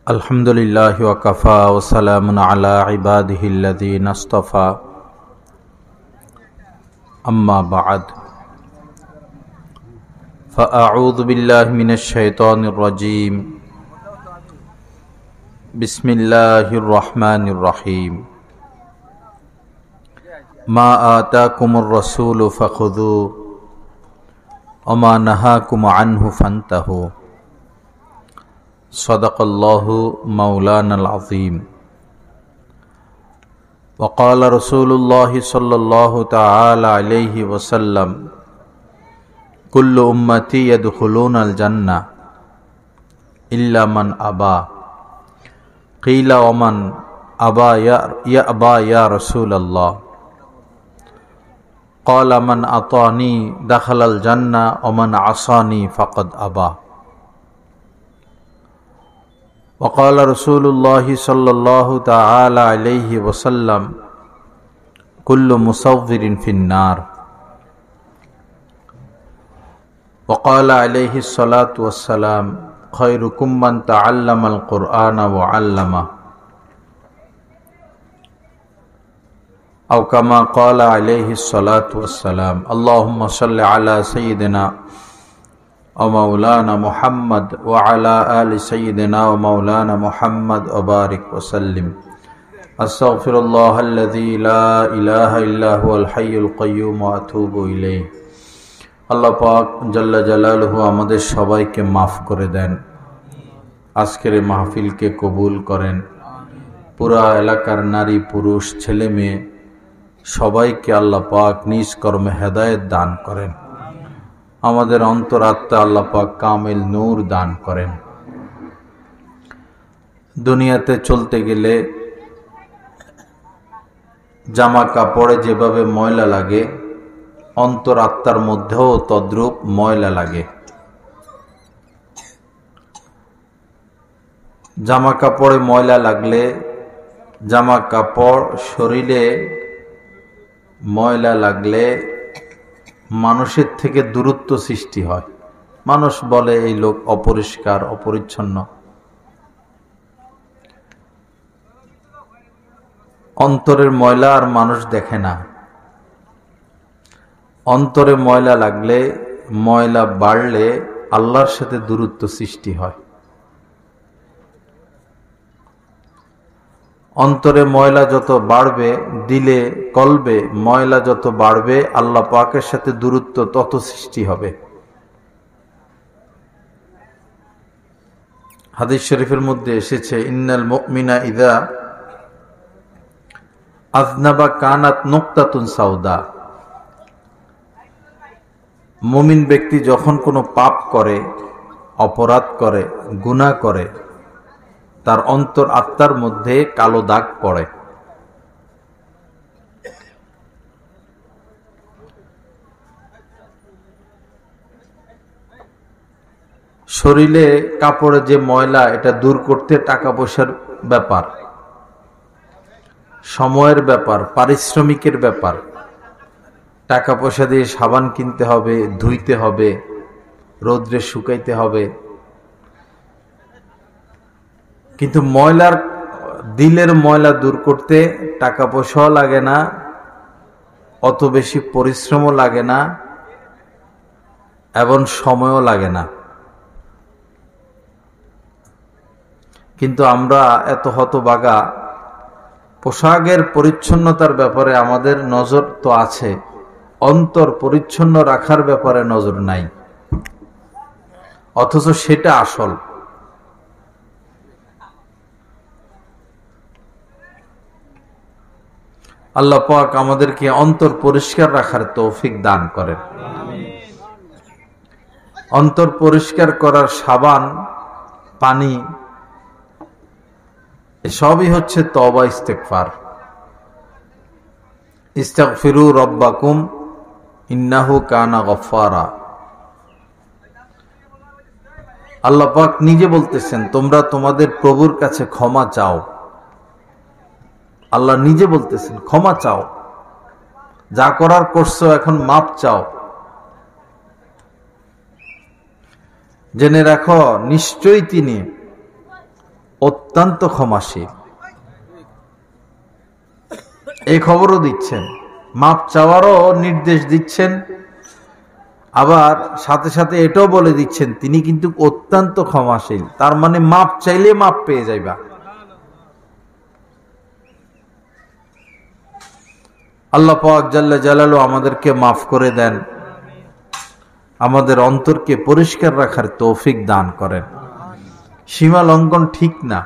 अल्हम्दुलिल्लाह वकफ़ा वसलामुन अला इबादिहिल्लज़ीना इस्तफ़ा अम्मा बअद फ़अऊज़ु बिल्लाहि मिनश शैतानिर रजीम बिस्मिल्लाहिर रहमानिर रहीम मा आताकुमुर रसूलु फ़ख़ुज़ूहु वमा नहाकुम अन्हु फ़न्तहू सदक़ल्लाहु मौलानल अज़ीम। वक़ाल रसूलुल्लाहि सल्लल्लाहु तआला अलैहि वसल्लम कुल्लु उम्मती यदखुलूनल जन्ना इल्ला मन अबा क़ील वमन अबा या रसूलल्लाह क़ाल मन अतानी दखलल जन्ना वमन असानी फ़क़द अबा। वक़ाल रसूलुल्लाहि सल्लल्लाहु तआला अलैहि वसल्लम कुल्लु मुसव्विरिन फिन्नार। वक़ाल अलैहि स्सलातु वस्सलाम खैरुकुम मन तअल्लमल क़ुरआन व अल्लमह औ कमा क़ाल अलैहि स्सलातु वस्सलाम। अल्लाहुम्मा सल्लि अला सय्यिदिना व मौलाना मुहम्मद व अला आलि सय्यिदिना व मौलाना मुहम्मद व बारिक व सल्लिम। अस्तगफिरुल्लाहल्लज़ी ला इलाहा इल्ला हुवल हय्युल क़य्यूम व अतूबु इलैहि। আল্লাহ পাক জাল্লা জালালুহু আমাদের সবাইকে মাফ করে দেন, আজকের এই মাহফিলকে কবুল করেন। পুরা এলাকার নারী পুরুষ ছেলে মেয়ে সবাইকে আল্লাহ পাক নিজ কর্মে হেদায়েত দান করেন। আমাদের অন্তরাত্মা আল্লাহ পাক কামিল নূর দান করেন। দুনিয়াতে চলতে গেলে জামা কাপড়ে যেভাবে ময়লা লাগে, অন্তরাত্মার মধ্যেও তদ্রূপ ময়লা লাগে। জামা কাপড়ে ময়লা লাগলে, জামা কাপড় শরীরে ময়লা লাগলে মানুষের থেকে দূরত্ব সৃষ্টি হয়। মানুষ বলে এই লোক অপরিষ্কার অপরিচ্ছন্ন। অন্তরের ময়লা আর মানুষ দেখে না। অন্তরে ময়লা লাগলে, ময়লা বাড়লে আল্লাহর সাথে দূরত্ব সৃষ্টি হয়। অন্তরে ময়লা যত বাড়বে, দিলে কলবে ময়লা যত বাড়বে, আল্লাহ পাকের সাথে দূরত্ব তত সৃষ্টি হবে। হাদিস শরীফের মধ্যে এসেছে, ইন্নাল মুমিনা ইযা আযনাবা কানাত নুকতাতুন সাউদা। মুমিন ব্যক্তি যখন কোনো পাপ করে, অপরাধ করে, গুনাহ করে, তার অন্তর আত্মার মধ্যে কালো দাগ পড়ে। শরীরে কাপড়ে যে ময়লা, এটা দূর করতে টাকা পয়সার ব্যাপার, সময়ের ব্যাপার, পারিশ্রমিকের ব্যাপার। টাকা পয়সা দিয়ে সাবান কিনতে হবে, ধুইতে হবে, রোদ্রে শুকাইতে হবে। কিন্তু ময়লার, দিলের ময়লা দূর করতে টাকা পয়সাও লাগে না, অত বেশি পরিশ্রমও লাগে না, এবং সময়ও লাগে না। কিন্তু আমরা এত হতভাগা, পোশাকের পরিচ্ছন্নতার ব্যাপারে আমাদের নজর তো আছে, অন্তর পরিচ্ছন্ন রাখার ব্যাপারে নজর নাই। অথচ সেটা আসল। আল্লাহ পাক আমাদেরকে অন্তর পরিষ্কার রাখার তৌফিক দান করেন। অন্তর পরিষ্কার করার সাবান, পানি, সবই হচ্ছে তওবা ইস্তেগফার। ইস্তাগফিরু রব্বাকুম ইন্নাহু কানা গফফারা। আল্লাহ পাক নিজে বলতেছেন, তোমরা তোমাদের প্রভুর কাছে ক্ষমা চাও। আল্লাহ নিজে বলতেছেন ক্ষমা চাও, যা করার করছো এখন মাপ চাও। জেনে রাখো নিশ্চয়ই তিনি অত্যন্ত ক্ষমাশীল। এই খবরও দিচ্ছেন, মাপ চাওয়ারও নির্দেশ দিচ্ছেন, আবার সাথে সাথে এটাও বলে দিচ্ছেন তিনি কিন্তু অত্যন্ত ক্ষমাশীল। তার মানে মাপ চাইলে মাপ পেয়ে যাইবা। আল্লাহ পাক জাল্লা জালালু আমাদেরকে মাফ করে দেন, আমাদের অন্তরকে পরিষ্কার রাখার তৌফিক দান করেন। সীমা লঙ্ঘন ঠিক না।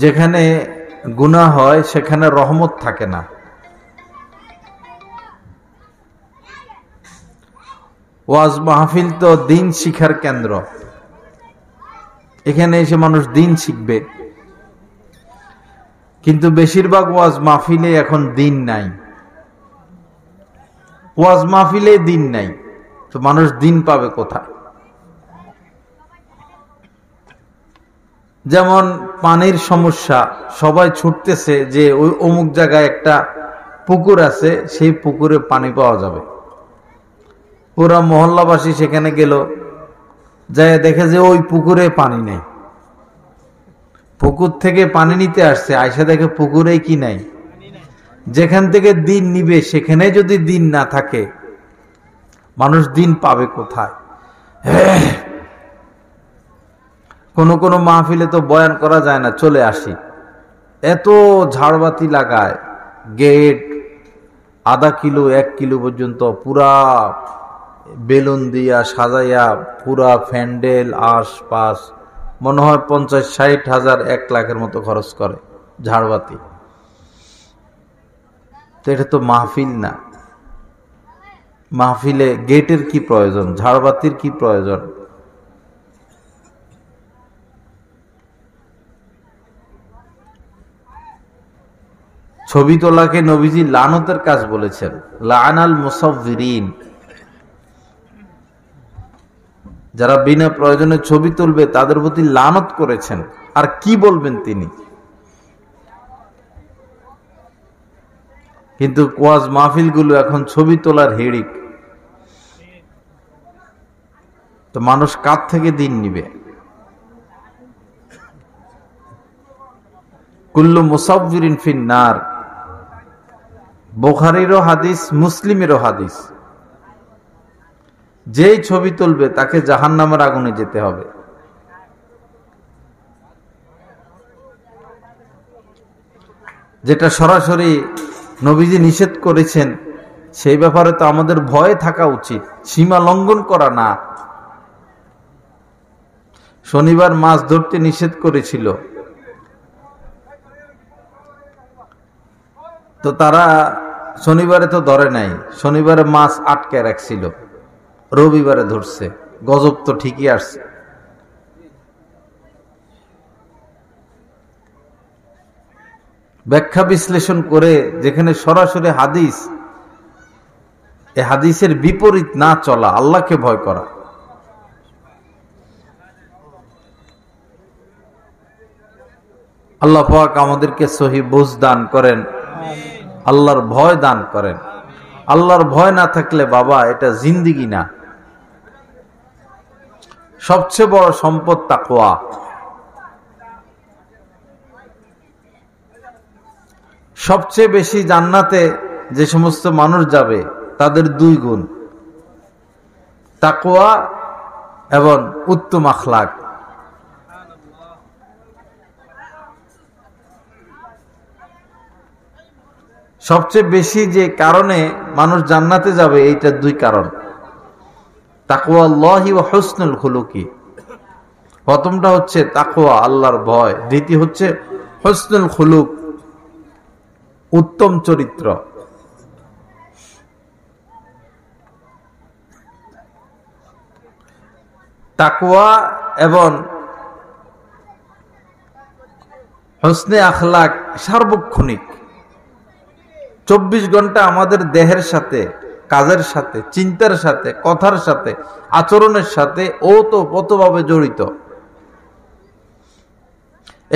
যেখানে গুনাহ হয় সেখানে রহমত থাকে না। ওয়াজ মাহফিল তো দিন শিখার কেন্দ্র, এখানে এসে মানুষ দিন শিখবে, কিন্তু বেশিরভাগ ওয়াজ মাহফিলে এখন দিন নাই। ওয়াজ মাহফিলে দিন নাই তো মানুষ দিন পাবে কোথায়? যেমন পানির সমস্যা, সবাই ছুটতেছে যে ওই অমুক জায়গায় একটা পুকুর আছে, সেই পুকুরে পানি পাওয়া যাবে। পুরা মহল্লাবাসী সেখানে গেল, যায় দেখে যে ওই পুকুরে পানি নেই। পুকুর থেকে পানি নিতে আসছে, আয়সা দেখে পুকুরে কি নাই। যেখান থেকে দিন নিবে সেখানে যদি দিন না থাকে মানুষ দিন পাবে কোথায়? কোন কোন মাহফিলে তো বয়ান করা যায় না, চলে আসি। এত ঝাড়বাতি লাগায়, গেট আধা কিলো 1 কিলো পর্যন্ত পুরা বেলুন দিয়া সাজাইয়া, পুরা প্যান্ডেল আশপাশ মনে হয় 50-60 হাজার 1 লাখের মতো খরচ করে ঝাড়বাতি। তো এটা তো মাহফিল না। মাহফিলে গেটের কি প্রয়োজন, ঝাড়বাতির কি প্রয়োজন? ছবি তোলাকে নবীজি লানতের কাজ বলেছেন, লানাল মুসাফিরিন। যারা বিনা প্রয়োজনে ছবি তুলবে তাদের প্রতি লানত করেছেন। আর কি বলবেন তিনি? কিন্তু ওয়াজ মাহফিল গুলো এখন ছবি তোলার হিড়িক। তো মানুষ কার থেকে দিন নিবে? কুল্লু মুসাফিরিন ফিন নার, বুখারীরও হাদিস, মুসলিমেরও হাদিস। যেই ছবি তুলবে তাকে জাহান্নামের আগুনে যেতে হবে। যেটা সরাসরি নবীজি নিষেধ করেছেন, সেই ব্যাপারে তো আমাদের ভয় থাকা উচিত, সীমা লঙ্ঘন করা না। শনিবার মাছ ধরতে নিষেধ করেছিল, তো তারা শনিবারে তো ধরে নাই, শনিবারে মাছ আটকে রাখছিল, রবিবারে ধরছে। গজব তো ঠিকই আসছে। ব্যাখ্যা বিশ্লেষণ করে যেখানে সরাসরি হাদিস, এই হাদিসের বিপরীত না চলা, আল্লাহকে ভয় করা। আল্লাহ পাক আমাদেরকে সহি বুঝ দান করেন, আল্লাহর ভয় দান করেন। আল্লাহর ভয় না থাকলে বাবা এটা জিন্দিগি না। সবচেয়ে বড় সম্পদ তাকওয়া। সবচেয়ে বেশি জান্নাতে যে সমস্ত মানুষ যাবে তাদের 2 গুণ, তাকওয়া এবং উত্তম আখলাক। সবচেয়ে বেশি যে কারণে মানুষ জান্নাতে যাবে এইটা 2 কারণ, তাকওয়াল্লাহি ওয়া হুসনুল খুলুকি। প্রথমটা হচ্ছে তাকওয়া, আল্লাহর ভয়। দ্বিতীয় হচ্ছে হুসনুল খুলুক, উত্তম চরিত্র। তাকওয়া এবং হুসনে আখলাক সার্বক্ষণিক। 24 ঘন্টা আমাদের দেহের সাথে, কাজের সাথে, চিন্তার সাথে, কথার সাথে, আচরণের সাথে ওতপ্রোতভাবে জড়িত।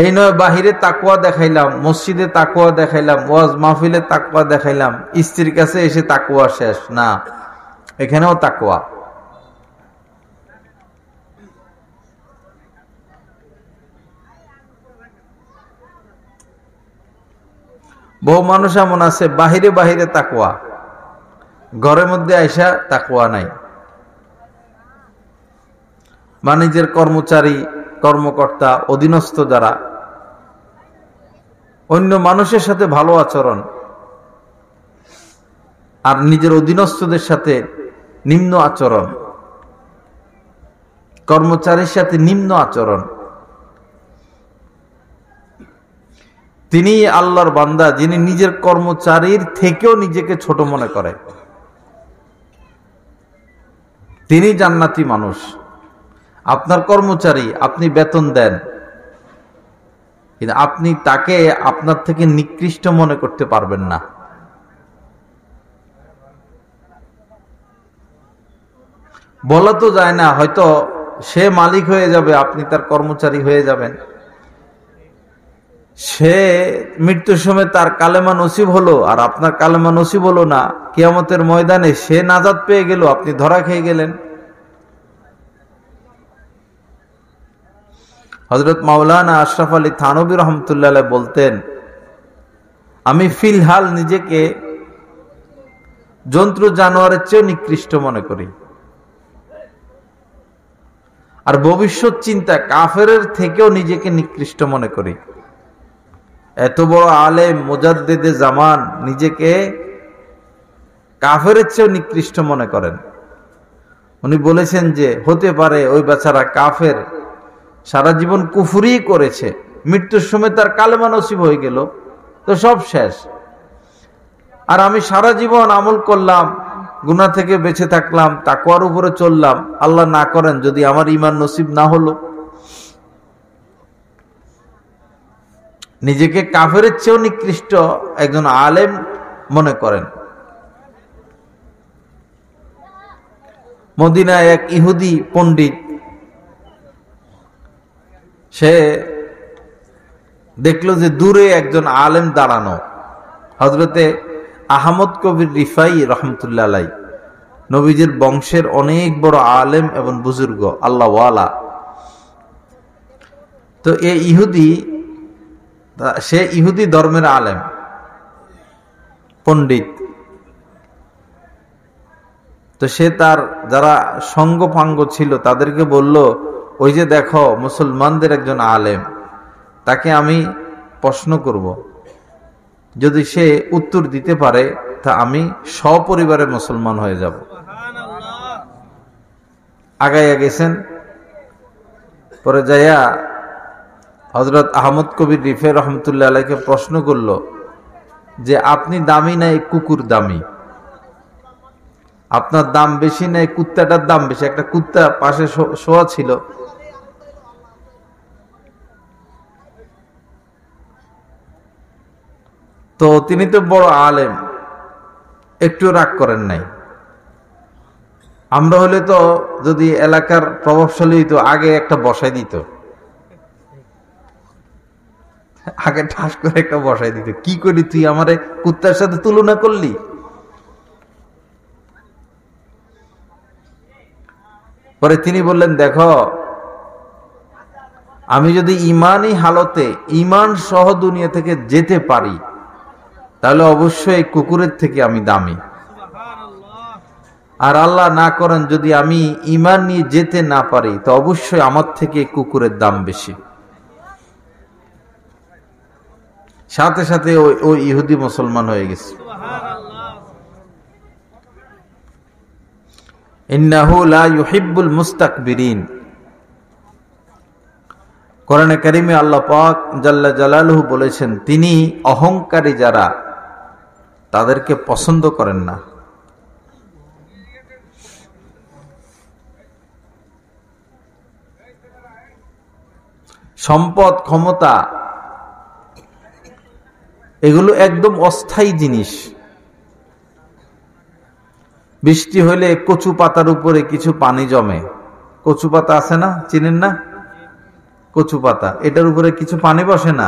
এই নয় বাহিরে তাকওয়া দেখাইলাম, মসজিদে তাকওয়া দেখাইলাম, ওয়াজ মাহফিলে তাকওয়া দেখাইলাম, স্ত্রীর কাছে এসে তাকওয়া শেষ না, এখানেও তাকওয়া। বহু মানুষ এমন আছে বাহিরে বাহিরে তাকওয়া, ঘরের মধ্যে আইসা তাকওয়া নাই। বাণিজ্যের কর্মচারী, কর্মকর্তা, অধীনস্থ যারা, অন্য মানুষের সাথে ভালো আচরণ আর নিজের অধীনস্থদের সাথে নিম্ন আচরণ, কর্মচারীর সাথে নিম্ন আচরণ। তিনি আল্লাহর বান্দা যিনি নিজের কর্মচারীর থেকেও নিজেকে ছোট মনে করে, তিনি জান্নাতি মানুষ। আপনার কর্মচারী, আপনি বেতন দেন, কিন্তু আপনি তাকে আপনার থেকে নিকৃষ্ট মনে করতে পারবেন না। বলা তো যায় না, হয়তো সে মালিক হয়ে যাবে, আপনি তার কর্মচারী হয়ে যাবেন। সে মৃত্যুর সময় তার কালেমা নসিব হলো আর আপনার কালেমা নসিব হলো না। কিয়ামতের ময়দানে সে নাজাত পেয়ে গেল, আপনি ধরা খেয়ে গেলেন। হযরত মাওলানা আশরাফ আলী থানভী রহমতুল্লাহ আলাইহি বলতেন, আমি ফিলহাল নিজেকে জন্তু জানোয়ারের চেয়ে নিকৃষ্ট মনে করি, আর ভবিষ্যৎ চিন্তা কাফেরের থেকেও নিজেকে নিকৃষ্ট মনে করি। এত বড় আলেম মুজাদ্দিদে জামান নিজেকে কাফেরের চেয়েও নিকৃষ্ট মনে করেন। উনি বলেছেন যে হতে পারে ওই বেচারা কাফের, সারা জীবন কুফরি করেছে, মৃত্যুর সময় তার কালেমা নসিব হয়ে গেল, তো সব শেষ। আর আমি সারা জীবন আমল করলাম, গুনাহ থেকে বেঁচে থাকলাম, তাকওয়ার উপরে চললাম, আল্লাহ না করেন যদি আমার ঈমান নসিব না হলো। নিজেকে কাফেরের চেয়েও নিকৃষ্ট একজন আলেম মনে করেন। মদিনায় এক ইহুদি পণ্ডিত, সে দেখলো যে দূরে একজন আলেম দাঁড়ানো, হযরতে আহমদ কবির রিফাই রহমতুল্লাহ আলাইহি, নবীজির বংশের অনেক বড় আলেম এবং বুজুর্গ, আল্লাহওয়ালা। তো এই ইহুদি, সে ইহুদি ধর্মের আলেম পণ্ডিত। তো সে তার যারা সঙ্গপাঙ্গ ছিল তাদেরকে বলল, ওই যে দেখো মুসলমানদের একজন আলেম, তাকে আমি প্রশ্ন করব, যদি সে উত্তর দিতে পারে তা আমি সপরিবারে মুসলমান হয়ে যাব। আগাইয়া গেছেন, পরে যাইয়া হযরত আহমদ কবির রিফাই রহমতুল্লাহ আলাইহিকে প্রশ্ন করল যে আপনি দামি না এই কুকুর দামি? আপনার দাম বেশি না এই কুত্তাটার দাম বেশি? একটা কুত্তা পাশে শোয়া ছিল। তো তিনি তো বড় আলেম, একটু রাগ করেন নাই। আমরা হলে তো যদি এলাকার প্রভাবশালী হইতো আগে একটা বসাই দিত, আগে ঠাস করে একটা বসাই দিত, কি করি তুই আমারে কুত্তার সাথে তুলনা করলি? পরে তিনি বললেন, দেখো আমি যদি ইমানই হালতে ইমান সহ দুনিয়া থেকে যেতে পারি তাহলে অবশ্যই কুকুরের থেকে আমি দামি। আর আল্লাহ না করেন যদি আমি ইমান নিয়ে যেতে না পারি তো অবশ্যই আমার থেকে কুকুরের দাম বেশি। সাথে সাথে ওই ইহুদি মুসলমান হয়ে গেছে। ইন্নাহু লা ইউহিব্বুল মুস্তাকবিরিন। কোরআনে কারিমে আল্লাহ পাক জাল্লা জালালুহু বলেছেন, তিনি অহংকারী যারা তাদেরকে পছন্দ করেন না। সম্পদ, ক্ষমতা এগুলো একদম অস্থায়ী জিনিস। বৃষ্টি হলে কচু পাতার উপরে কিছু পানি জমে, কচু পাতা আছে না, চিনেন না? কচু পাতা, এটার উপরে কিছু পানি বসে না,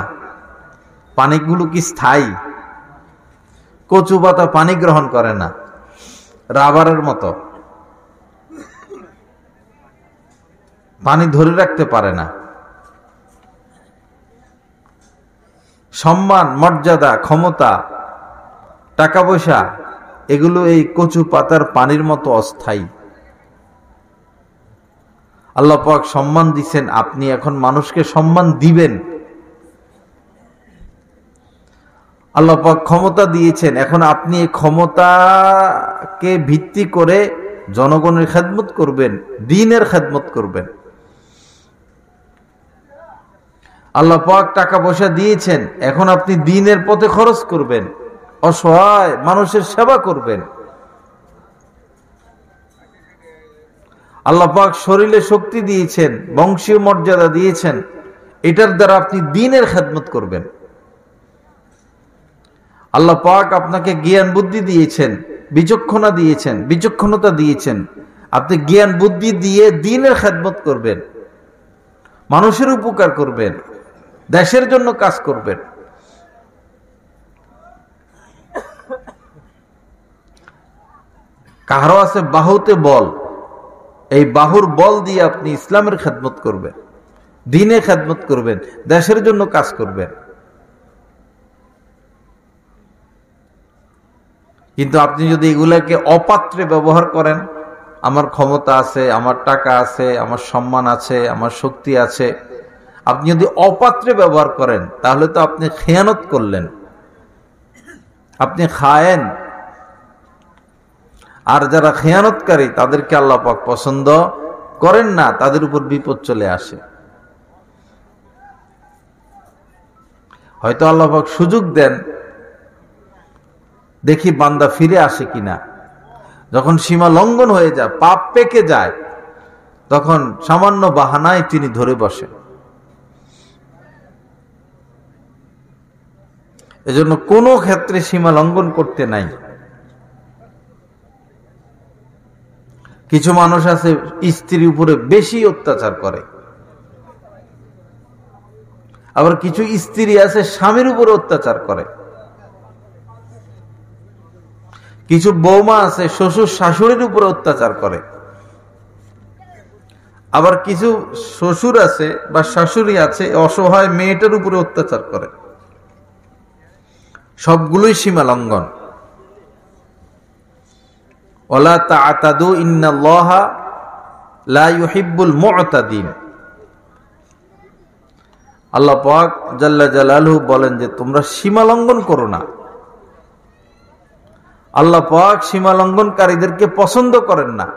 পানিগুলো কি স্থায়ী? কচু পাতা পানি গ্রহণ করে না, রাবারের মতো পানি ধরে রাখতে পারে না। সম্মান, মর্যাদা, ক্ষমতা, টাকা পয়সা, এগুলো এই কচু পাতার পানির মতো অস্থায়ী। আল্লাহ পাক সম্মান দিচ্ছেন, আপনি এখন মানুষকে সম্মান দিবেন। আল্লাহ পাক ক্ষমতা দিয়েছেন, এখন আপনি এই ক্ষমতাকে ভিত্তি করে জনগণের খেদমত করবেন, দ্বীনের খেদমত করবেন। আল্লাহ পাক টাকা পয়সা দিয়েছেন, এখন আপনি দ্বীনের পথে খরচ করবেন, অসহায় মানুষের সেবা করবেন। আল্লাহ পাক শরীরে শক্তি দিয়েছেন, বংশীয় মর্যাদা দিয়েছেন, এটার দ্বারা আপনি দ্বীনের খেদমত করবেন। আল্লাহ পাক আপনাকে জ্ঞান বুদ্ধি দিয়েছেন, বিচক্ষণতা দিয়েছেন, আপনি জ্ঞান বুদ্ধি দিয়ে দ্বীনের খেদমত করবেন, মানুষের উপকার করবেন, দেশের জন্য কাজ করবেন। কারো আছে বাহুতে বল, এই বাহুর বল দিয়ে আপনি ইসলামের খেদমত করবেন, দ্বীনের খেদমত করবেন, দেশের জন্য কাজ করবেন। কিন্তু আপনি যদি এগুলাকে অপাত্রে ব্যবহার করেন, আমার ক্ষমতা আছে, আমার টাকা আছে, আমার সম্মান আছে, আমার শক্তি আছে, আপনি যদি অপাত্রে ব্যবহার করেন, তাহলে তো আপনি খেয়ানত করলেন, আপনি খায়েন। আর যারা খেয়ানতকারী তাদেরকে আল্লাহ পাক পছন্দ করেন না, তাদের উপর বিপদ চলে আসে। হয়তো আল্লাহ পাক সুযোগ দেন, দেখি বান্দা ফিরে আসে কিনা। যখন সীমা লঙ্ঘন হয়ে যায়, পাপ পেকে যায়, তখন সামান্য বাহানায় তিনি ধরে বসেন। এজন্য কোনো ক্ষেত্রে সীমা লঙ্ঘন করতে নাই। কিছু মানুষ আছে স্ত্রীর উপরে বেশি অত্যাচার করে, আবার কিছু স্ত্রী আছে স্বামীর উপরে অত্যাচার করে। কিছু বৌমা আছে শ্বশুর শাশুড়ির উপরে অত্যাচার করে, আবার কিছু শ্বশুর আছে বা শাশুড়ি আছে অসহায় মেয়েটার উপরে অত্যাচার করে। সবগুলোই সীমা লঙ্ঘন। ওয়ালা তা'তাদু ইন্নাল্লাহা লা ইউহিব্বুল মু'তাদিন। আল্লাহ পাক জাল্লা জালালুহু বলেন যে তোমরা সীমা লঙ্ঘন করো না। আল্লাহ পাক সীমা লঙ্ঘনকারীদেরকে পছন্দ করেন না।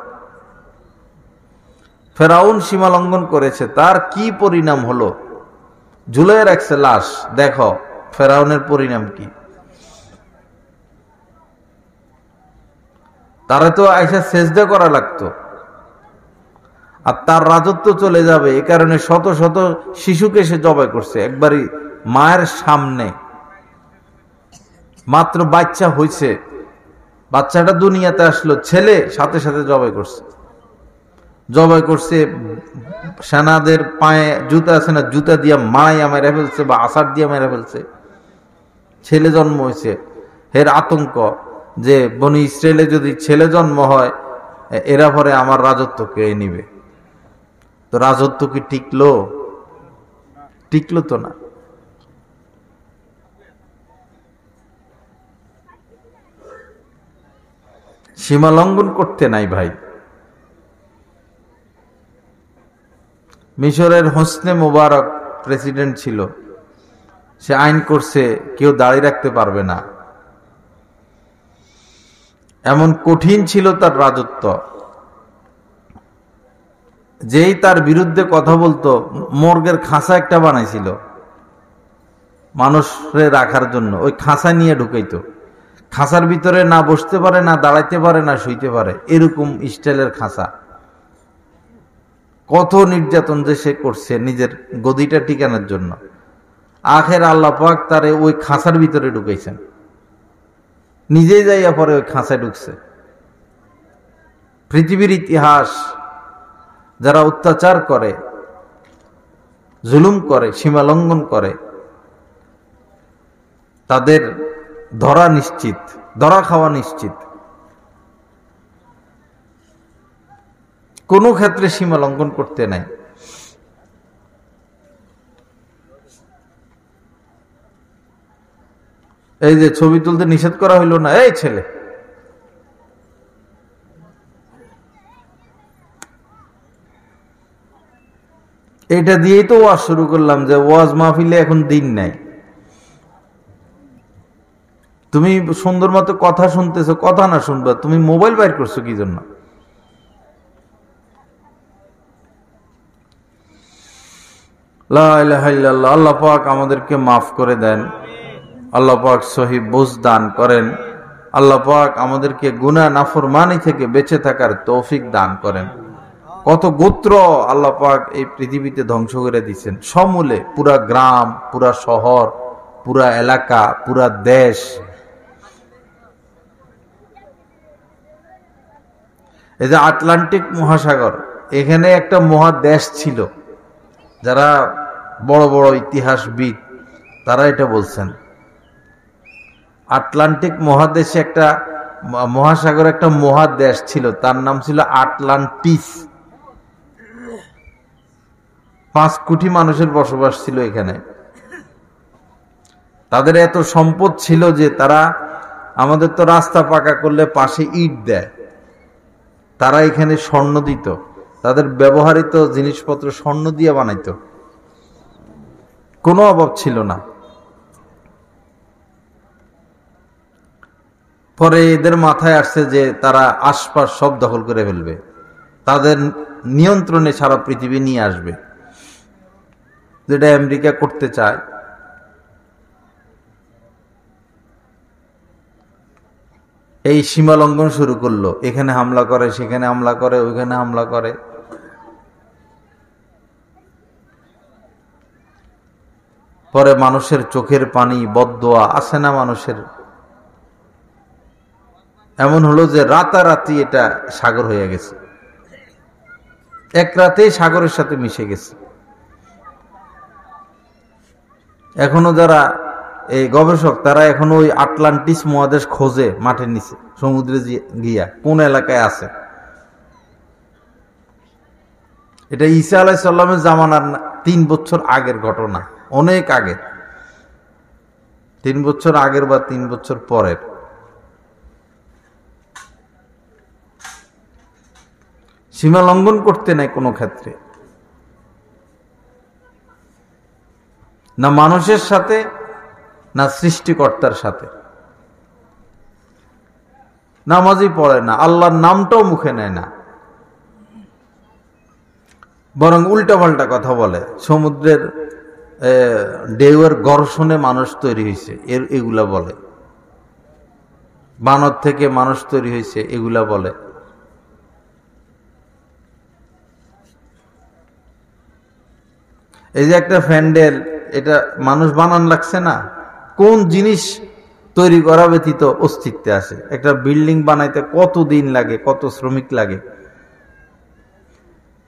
ফেরাউন সীমা লঙ্ঘন করেছে, তার কি পরিণাম হলো? ঝুলিয়ে রাখছে লাশ। দেখো ফেরাউনের পরিণাম কি। তারা তো আইসা সেজদা করা লাগতো, আর তার রাজত্ব চলে যাবে, এ কারণে শত শত শিশুকে সে জবাই করছে একবারই মায়ের সামনে। মাত্র বাচ্চা হয়েছে, বাচ্চাটা দুনিয়াতে আসলো, ছেলে সাথে সাথে জবাই করছে। সেনাদের পায়ে জুতা আছে না, জুতা দিয়া মারাইয়া মেরে ফেলছে বা আসার দিয়া মেরে ফেলছে। ছেলে জন্ম হয়েছে, এর আতঙ্ক যে বনি ইসরায়েলে যদি ছেলে জন্ম হয়, এরা পরে আমার রাজত্ব কে নিবে। তো রাজত্ব কি টিকলো তো না। সীমা লঙ্ঘন করতে নাই ভাই। মিশরের হোসনে মোবারক প্রেসিডেন্ট ছিল, সে আইন করছে কেউ দাঁড়িয়ে রাখতে পারবে না। এমন কঠিন ছিল তার রাজত্ব, যেই তার বিরুদ্ধে কথা বলতো মর্গের খাঁচা একটা বানাইছিল মানুষের রাখার জন্য, ওই খাঁচা নিয়ে ঢুকাইতো। খাঁচার ভিতরে না বসতে পারে, না দাঁড়াইতে পারে, না শুইতে পারে, এরকম স্টাইলের খাঁচা। কত নির্যাতন যে সে করছে নিজের গদিটা টিকানোর জন্য। আখের আল্লাহ পাক তারে ওই খাঁচার ভিতরে ঢুকাইছেন, নিজেই যাইয়া পরে ওই খাঁচায় ঢুকছে। পৃথিবীর ইতিহাস যারা অত্যাচার করে, জুলুম করে, সীমা লঙ্ঘন করে, তাদের ধরা নিশ্চিত, ধরা খাওয়া নিশ্চিত। কোনো ক্ষেত্রে সীমা লঙ্ঘন করতে নাই। এই যে ছবি তুলতে নিষেধ করা হইলো না, এই ছেলে, এটা দিয়েই তো ওয়াজ শুরু করলাম যে ওয়াজ মাহফিলে এখন দিন নাই। তুমি সুন্দর মতো কথা শুনতেছো, কথা না শুনবা, তুমি মোবাইল বাইর করছো কি জন্য? লা ইলাহা ইল্লাল্লাহ। আল্লাহ পাক আমাদেরকে মাফ করে দেন, আল্লাহ পাক সহি বুঝ দান করেন, আল্লাহ পাক আমাদেরকে গুনাহ নাফরমানি থেকে বেঁচে থাকার তৌফিক দান করেন। কত গোত্র আল্লাহ পাক এই পৃথিবীতে ধ্বংস করে দিচ্ছেন সমূলে, পুরা গ্রাম, পুরা শহর, পুরা এলাকা, পুরা দেশ। এই যে আটলান্টিক মহাসাগর, এখানে একটা মহাদেশ ছিল, যারা বড় বড় ইতিহাসবিদ তারা এটা বলছেন। আটলান্টিক মহাদেশে একটা মহাসাগর, একটা মহাদেশ ছিল, তার নাম ছিল আটলান্টিস। 5 কোটি মানুষের বসবাস ছিল এখানে। তাদের এত সম্পদ ছিল যে তারা, আমাদের তো রাস্তা পাকা করলে পাশে ইট দেয়, তারা এখানে স্বর্ণ দিত, তাদের ব্যবহৃত জিনিসপত্র স্বর্ণ দিয়ে বানাইতো, কোনো অভাব ছিল না। পরে এদের মাথায় আসছে যে তারা আশপাশ সব দখল করে ফেলবে, তাদের নিয়ন্ত্রণে সারা পৃথিবী নিয়ে আসবে, যেটা আমেরিকা করতে চায়। এই সীমা লঙ্ঘন শুরু করলো, এখানে হামলা করে, সেখানে হামলা করে, ওইখানে হামলা করে। পরে মানুষের চোখের পানি, বদদোয়া আসে না মানুষের, এমন হলো যে রাতারাতি এটা সাগর হয়ে গেছে, এক রাতেই সাগরের সাথে মিশে গেছে। এখনো যারা এই গবেষক, তারা এখনো ওই আটলান্টিস মহাদেশ খোঁজে মাটির নিচে, সমুদ্রে গিয়া কোন এলাকায় আছে। এটা ঈসা আলাইহিস সালামের জামানার 3 বছর আগের ঘটনা, অনেক আগে, 3 বছর আগের বা 3 বছর পরের। সীমা লঙ্ঘন করতে নাই কোনো ক্ষেত্রে, না মানুষের সাথে, না সৃষ্টিকর্তার সাথে। নামাজই পড়ে না, আল্লাহর নামটাও মুখে নেয় না, বরং উল্টাপাল্টা কথা বলে। সমুদ্রের ঢেউয়ের ঘর্ষণে মানুষ তৈরি হয়েছে এগুলা বলে, বানর থেকে মানুষ তৈরি হয়েছে এগুলা বলে। এই যে একটা প্যান্ডেল, এটা মানুষ বানান লাগছে না, কোন জিনিস তৈরি করা ব্যতীত অস্তিত্বে আসে? একটা বিল্ডিং বানাইতে কত দিন লাগে, কত শ্রমিক লাগে।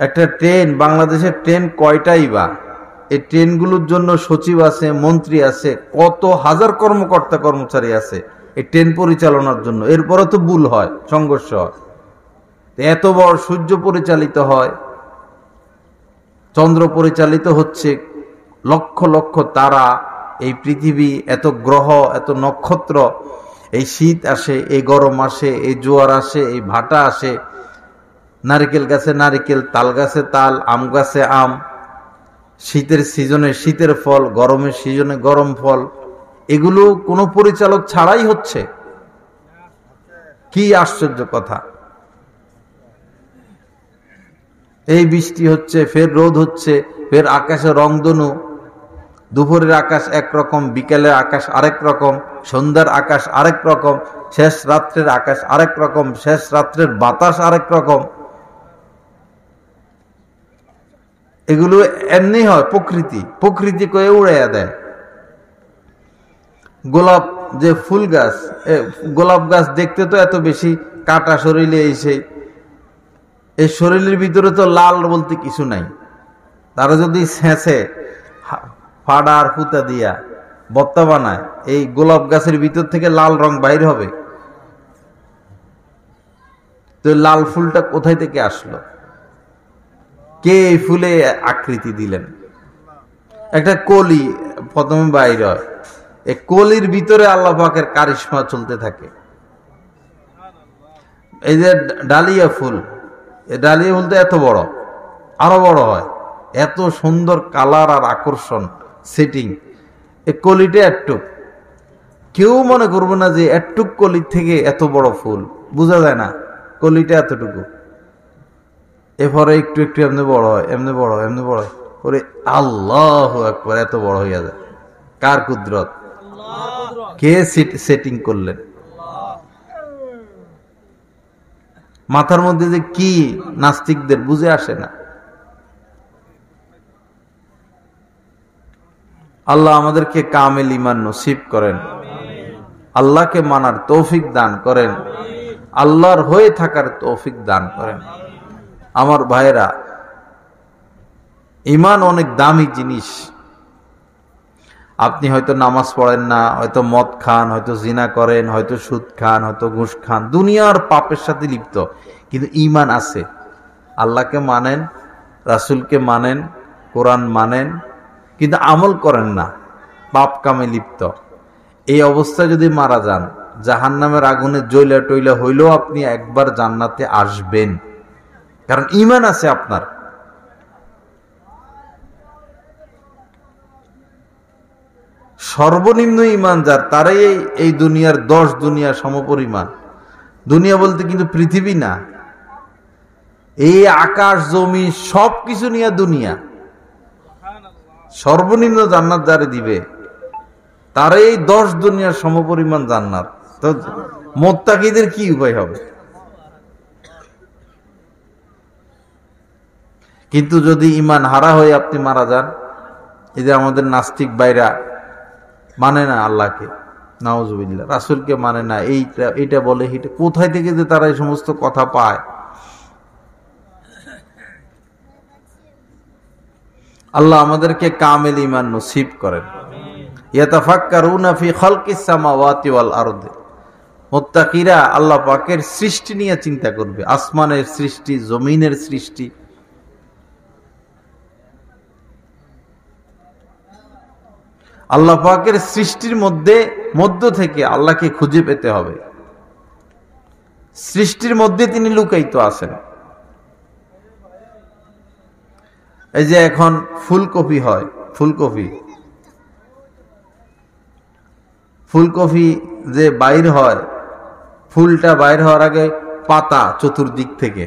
একটা ট্রেন, বাংলাদেশের ট্রেন কয়টাই বা, এই ট্রেনগুলোর জন্য সচিব আছে, মন্ত্রী আছে, কত হাজার কর্মকর্তা কর্মচারী আছে এই ট্রেন পরিচালনার জন্য। এরপরে তো ভুল হয়, সংঘর্ষ হয়। এত বড় সূর্য পরিচালিত হয়, চন্দ্র পরিচালিত হচ্ছে, লক্ষ লক্ষ তারা, এই পৃথিবী, এত গ্রহ, এত নক্ষত্র। এই শীত আসে, এই গরম আসে, এই জোয়ার আসে, এই ভাটা আসে, নারিকেল গাছে নারিকেল, তাল গাছে তাল, আম গাছে আম, শীতের সিজনে শীতের ফল, গরমের সিজনে গরম ফল, এগুলো কোনো পরিচালক ছাড়াই হচ্ছে। কি আশ্চর্য কথা! এই বৃষ্টি হচ্ছে, ফের রোদ হচ্ছে, ফের আকাশে রংধনু, দুপুরের আকাশ একরকম, বিকেলের আকাশ আরেক রকম, সন্ধ্যার আকাশ আরেক রকম, শেষ রাত্রের আকাশ আরেক রকম, শেষ রাত্রের বাতাস আরেক রকম। এগুলো এমনি হয়, প্রকৃতি কয়ে উড়াইয়া দেয়। গোলাপ যে ফুল গাছ, গোলাপ গাছ দেখতে তো এত বেশি কাটা শরীরে এসে, এই শরীরের ভিতরে তো লাল বলতে কিছু নাই। তারা যদি ছেঁচে ফাড়া আর ফুতা দিয়া বত্তা বানায়, এই গোলাপ গাছের ভিতর থেকে লাল রং বাইর হবে। তো লাল ফুলটা কোথায় থেকে আসলো? কে এই ফুলে আকৃতি দিলেন? একটা কলি প্রথমে বাইর হয়, এই কলির ভিতরে আল্লাহ পাকের কারিশমা চলতে থাকে। এই যে ডালিয়া ফুল, এই ডালিয়া ফুল তো এত বড়, আরো বড় হয়, এত সুন্দর কালার আর আকর্ষণ সেটিং। এই কলিটা একটুক, কেউ মনে করবো না যে একটুক কলির থেকে এত বড় ফুল, বোঝা যায় না কলিটা এতটুকু। এরপরে একটু একটু এমনি বড় হয়, এমনি বড় হয়, এমনি বড় হয়, ওরে আল্লাহু আকবার, এত বড় হইয়া যায়। কার কুদরত? কে সেটিং করলেন? মাথার মধ্যে যে কি নাস্তিকদের বুঝে আসে না। আল্লাহ আমাদেরকে কামেল ঈমান নসিব করেন, আল্লাহকে মানার তৌফিক দান করেন, আল্লাহর হয়ে থাকার তৌফিক দান করেন। আমার ভাইরা, ঈমান অনেক দামি জিনিস। আপনি হয়তো নামাজ পড়েন না, হয়তো মদ খান, হয়তো জিনা করেন, হয়তো সুদ খান, হয়তো ঘুষ খান, দুনিয়ার পাপের সাথে লিপ্ত, কিন্তু ঈমান আছে। আল্লাহকে মানেন, রাসূলকে মানেন, কোরআন মানেন, কিন্তু আমল করেন না, পাপ কামে লিপ্ত। এই অবস্থায় যদি মারা যান, জাহান্নামের আগুনে জ্বলা টইলা হইলেও আপনি একবার জান্নাতে আসবেন, কারণ ঈমান আছে আপনার। সর্বনিম্ন ঈমান যার, তারাই এই দুনিয়ার 10 দুনিয়া সমপরিমাণ। দুনিয়া বলতে কিন্তু পৃথিবী না, এই আকাশ জমি সবকিছু নিয়ে দুনিয়া। সর্বনিম্ন জান্নাত যারে দিবে, তারাই এই 10 দুনিয়ার সমপরিমাণ জান্নাত। তো মুত্তাকিদের কি উপায় হবে? কিন্তু যদি ঈমান হারা হয়ে আপনি মারা যান, এই যে আমাদের নাস্তিক ভাইরা মানে না আল্লাহকে, নাউজুবিল্লাহ, রাসূলকে মানে না, এইটা বলে এইটা, কোথায় থেকে যে তারা এই সমস্ত কথা পায়। আল্লাহ আমাদেরকে কামেল ঈমান নসিব করেন। ইয়াতাফাক্কারুনা ফি খালকিস সামাওয়াতি ওয়াল আরদি, মুত্তাকিরা আল্লাহ পাকের সৃষ্টি নিয়ে চিন্তা করবে, আসমানের সৃষ্টি, জমিনের সৃষ্টি। আল্লাহ পাকের সৃষ্টির মধ্য থেকে আল্লাহকে খুঁজে পেতে হবে। সৃষ্টির মধ্যে তিনি লুকায়িত আছেন। এই যে এখন ফুলকপি হয়, ফুলকপি যে বাইর হয়, ফুলটা বাইর হওয়ার আগে পাতা চতুর্দিক থেকে,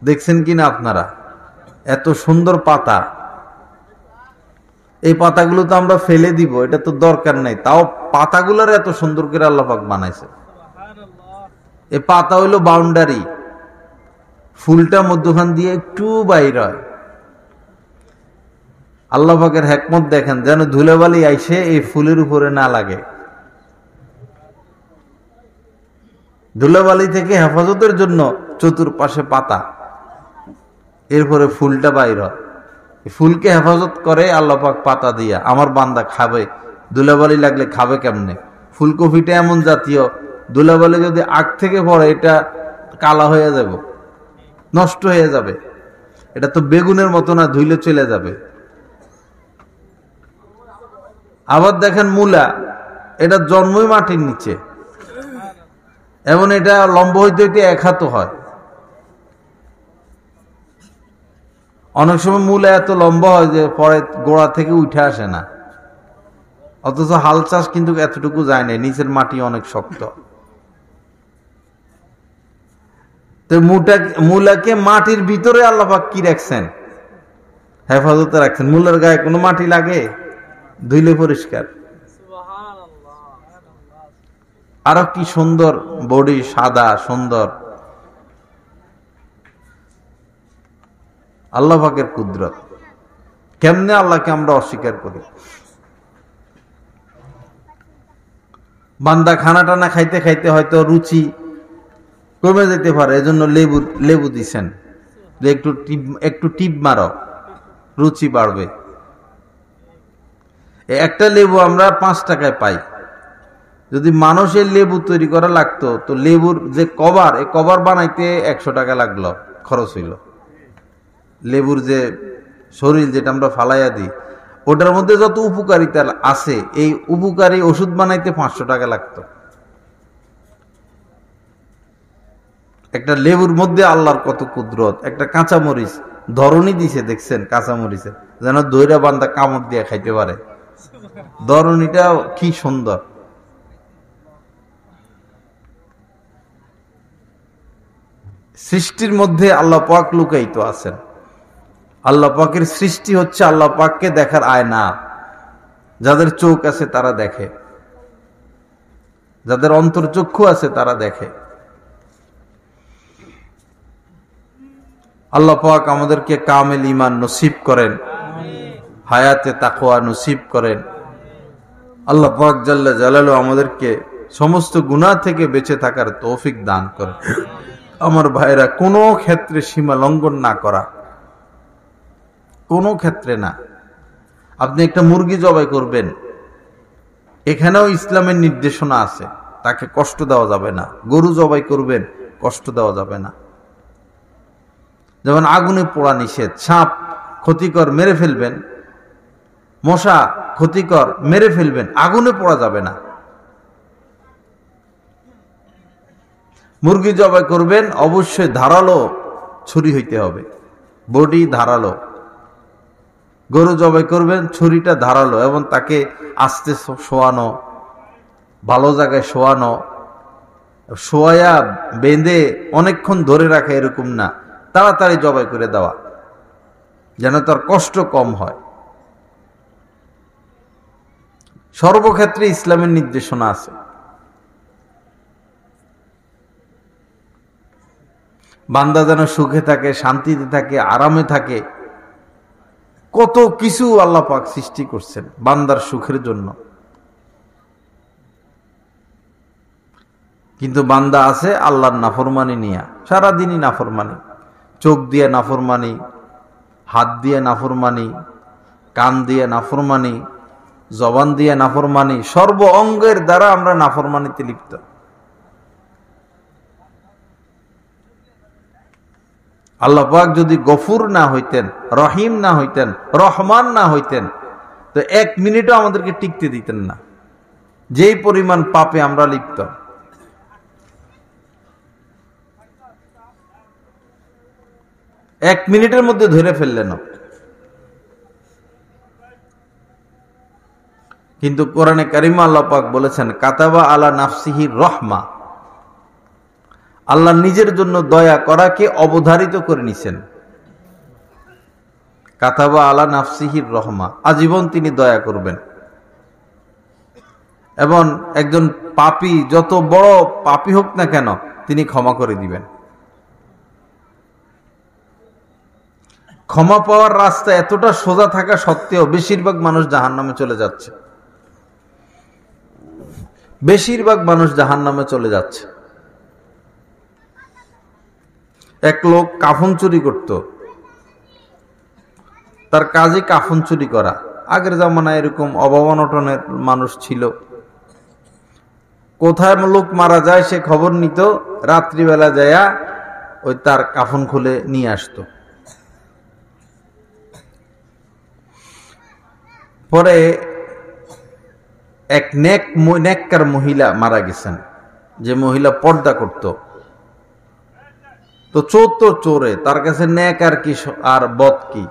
দেখছেন কিনা আপনারা? এত সুন্দর পাতা। এই পাতাগুলো তো আমরা ফেলে দিব, এটা তো দরকার নাই, তাও পাতাগুলোর এত সুন্দর করে আল্লাহ পাক বানাইছে। এই পাতা হইলো বাউন্ডারি, ফুলটা মধ্যখান দিয়ে একটু বাইর হয়। আল্লাহ পাকের হিকমত দেখেন, যেন ধুলাবালি আইসে এই ফুলের উপরে না লাগে। ধুলাবালি থেকে হেফাজতের জন্য চতুর্পাশে পাতা, এরপরে ফুলটা বাইর হয়। ফুলকে হেফাজত করে আল্লাহ পাক পাতা দিয়া। আমার বান্দা খাবে, ধুলাবালি লাগলে খাবে কেমনে? ফুলকপিটা এমন জাতীয়, ধুলাবালি যদি আগ থেকে পড়ে এটা কালা হয়ে যাবে, নষ্ট হয়ে যাবে। এটা তো বেগুনের মতো না, ধুইলে চলে যাবে। আবার দেখেন মূলা, এটা জন্মই মাটির নিচে, এমন এটা লম্ব হইতে হইতে 1 হাত হয়। অনেক সময় মূলা এত লম্বা হয় যে পরে গোড়া থেকে উঠে আসে না, অথচ হাল চাষ কিন্তু এতটুকু যায় না, নিচের মাটি অনেক শক্ত। তো মূলাকে মাটির ভিতরে আল্লাহ পাক কি রাখছেন? হেফাজতে রাখছেন। মূলার গায়ে কোনো মাটি লাগে? ধুইলে পরিষ্কার। আরো কি সুন্দর বডি, সাদা সুন্দর। আল্লাহ পাকের কুদরত। কেমনে আল্লাহকে আমরা অস্বীকার করি? বান্দা খানা টানা খাইতে খাইতে হয়তো রুচি কমে যেতে পারে, এজন্য লেবু দিছেন, একটু টিপ মারো, রুচি বাড়বে। একটা লেবু আমরা 5 টাকায় পাই। যদি মানুষের লেবু তৈরি করা লাগতো, তো লেবুর যে কভার, এই কভার বানাইতে 100 টাকা লাগলো, খরচ হইল। লেবুর যে শরীর, যেটা আমরা ফালাইয়া দিই, ওটার মধ্যে যত উপকারিতা আছে, এই উপকারী ওষুধ বানাইতে 500 টাকা লাগতো। একটা লেবুর মধ্যে আল্লাহর কত কুদরত। একটা কাঁচামরিচ ধরনী দিছে, দেখছেন কাঁচামরিচে যেন দইরা বান্দা কামড় দিয়ে খাইতে পারে। ধরনীটা কি সুন্দর। সৃষ্টির মধ্যে আল্লাহ পাক লুকায়িত আছেন। আল্লাহ পাকের সৃষ্টি হচ্ছে আল্লাহ পাককে দেখার আয়না। যাদের চোখ আছে তারা দেখে, যাদের অন্তর্চক্ষু আছে তারা দেখে। আল্লাহ পাক আমাদেরকে কামেল ঈমান নসিব করেন, হায়াতে তাকওয়া নসিব করেন। আল্লাহ পাক জাল্লা জালালু আমাদেরকে সমস্ত গুনাহ থেকে বেঁচে থাকার তৌফিক দান করেন। আমার ভাইরা, কোনো ক্ষেত্রে সীমা লঙ্ঘন না করা, কোনো ক্ষেত্রে না। আপনি একটা মুরগি জবাই করবেন, এখানেও ইসলামের নির্দেশনা আছে, তাকে কষ্ট দেওয়া যাবে না। গরু জবাই করবেন, কষ্ট দেওয়া যাবে না। যেমন আগুনে পোড়া নিষেধ। সাপ ক্ষতিকর, মেরে ফেলবেন। মশা ক্ষতিকর, মেরে ফেলবেন, আগুনে পোড়া যাবে না। মুরগি জবাই করবেন, অবশ্যই ধারালো ছুরি হইতে হবে, বডি ধারালো। গরু জবাই করবেন, ছুরিটা ধারালো, এবং তাকে আস্তে শোয়ানো, ভালো জায়গায় শোয়ানো। শোয়া বেঁধে অনেকক্ষণ ধরে রাখা এরকম না, তাড়াতাড়ি জবাই করে দেওয়া, যেন তার কষ্ট কম হয়। সর্বক্ষেত্রে ইসলামের নির্দেশনা আছে। বান্দা যেন সুখে থাকে, শান্তিতে থাকে, আরামে থাকে। কত কিছু আল্লাহ পাক সৃষ্টি করছেন বান্দার সুখের জন্য, কিন্তু বান্দা আছে আল্লাহর নাফরমানি নিয়ে, সারাদিনই নাফরমানি। চোখ দিয়ে নাফরমানি, হাত দিয়ে নাফরমানি, কান দিয়ে নাফরমানি, জবান দিয়ে নাফরমানি, সর্ব অঙ্গের দ্বারা আমরা নাফরমানিতে লিপ্ত। আল্লাহ পাক যদি গফুর না হইতেন, রহিম না হইতেন, রহমান না হইতেন, তো 1 মিনিটও আমাদেরকে টিকতে দিতেন না। যেই পরিমাণ পাপে আমরা লিপ্ত। এক মিনিটের মধ্যে ধরে ফেললেন। কিন্তু কোরআনে কারিমে আল্লাহ পাক বলেছেন, কাতাবা আলা নাফসিহি রহমা, আল্লাহ নিজের জন্য দয়া করাকে অবধারিত করে নিছেন। কাতাবা আলা নাফসিহির রহমা, আজীবন তিনি দয়া করবেন। এবং একজন পাপী, যত বড় পাপী হোক না কেন, তিনি ক্ষমা করে দিবেন। ক্ষমা পাওয়ার রাস্তা এতটা সোজা থাকা সত্ত্বেও বেশিরভাগ মানুষ জাহান্নামে চলে যাচ্ছে। বেশিরভাগ মানুষ জাহান্নামে চলে যাচ্ছে। এক লোক কাফন চুরি করত, তার কাজে কাফন চুরি করা। আগের জামানায় এরকম অভাব অনটনের মানুষ ছিল। কোথায় লোক মারা যায় সে খবর নিত, রাত্রিবেলা যায়া ওই তার কাফন খুলে নিয়ে আসতো। পরে এক নেককার মহিলা মারা গেছেন, যে মহিলা পর্দা করত। তো চোর তো চোরে, তার কাছে নেক আর কি আর বদ কি,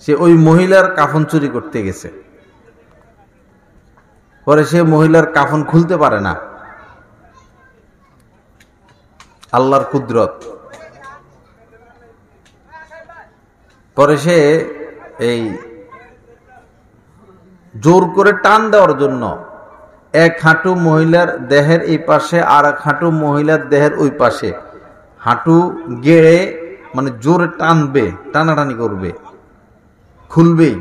সে ওই মহিলার কাফন চুরি করতে গেছে। পরে সে মহিলার কাফন খুলতে পারে না, আল্লাহর কুদরত। পরে সে এই জোর করে টান দেওয়ার জন্য এক হাঁটু মহিলার দেহের এই পাশে আর এক হাঁটু মহিলার দেহের ওই পাশে হাঁটু গেড়ে, মানে জোরে টানবে, টানাটানি করবে, খুলবেই।